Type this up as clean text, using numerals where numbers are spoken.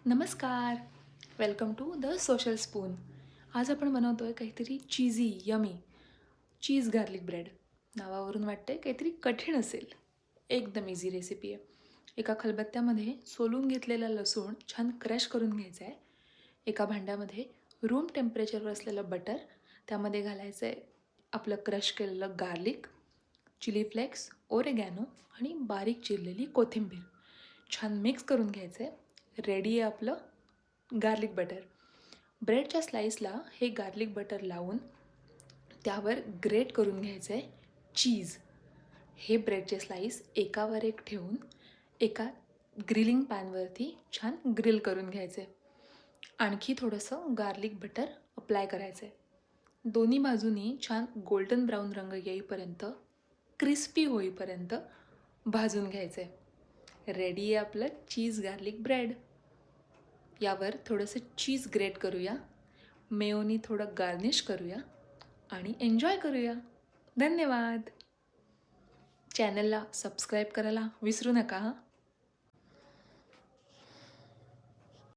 नमस्कार. Welcome to the Social Spoon. आज आपण बनवतो आहे काहीतरी cheesy yummy cheese garlic bread. नावावरून वाटते काहीतरी कठीण असेल. एकदम इझी रेसिपी आहे. एका खलबत्त्यामध्ये सोलून घेतलेला लसूण छान क्रश करून घ्यायचा आहे. एका भांड्यामध्ये रूम टेम्परेचरवर असलेलं बटर, त्यामध्ये घालायचं आहे आपलं क्रश केलेलं गार्लिक, चिली फ्लेक्स, ओरेगॅनो आणि बारीक चिरलेली कोथिंबीर. छान मिक्स करून घ्यायचं आहे. रेडी आहे आपलं गार्लिक बटर. ब्रेडच्या स्लाईसला हे गार्लिक बटर लावून त्यावर ग्रेट करून घ्यायचं आहे चीज. हे ब्रेडचे स्लाईस एकावर एक ठेवून एका ग्रिलिंग पॅनवरती छान ग्रिल करून घ्यायचे. आणखी थोडंसं गार्लिक बटर अप्लाय करायचं आहे. दोन्ही बाजूनी छान गोल्डन ब्राऊन रंग येईपर्यंत, क्रिस्पी होईपर्यंत भाजून घ्यायचं आहे. रेडी आहे आपलं चीज गार्लिक ब्रेड. यावर थोडंसं चीज ग्रेट करूया, मेयोनी थोडं गार्निश करूया आणि एन्जॉय करूया. धन्यवाद. चॅनलला सबस्क्राईब करायला विसरू नका हां.